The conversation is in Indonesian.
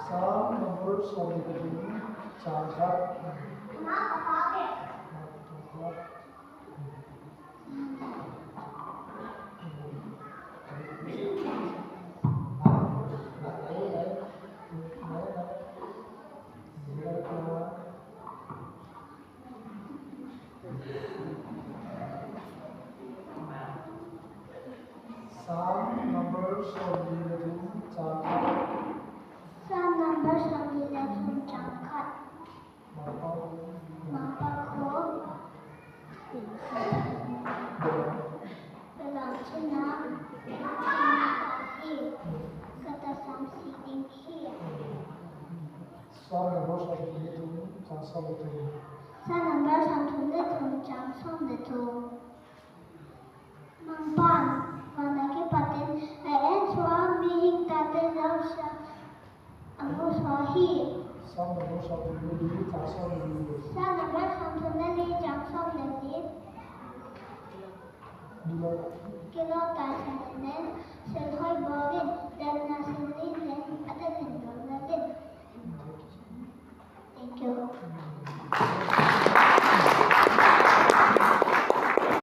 Some numbers are between Changkat. Some numbers are between Changkat. Some numbers are between Changkat. Dalam Cina, kata samsi tinggi. Some numbers are between Changkat. Some numbers are between Changkat itu. Mampan, mana ke paten, suami kata jauh aku suami. Some numbers are between Changkat. Some numbers are between Changkat dan Kilo tasnya dan selhoi bawin.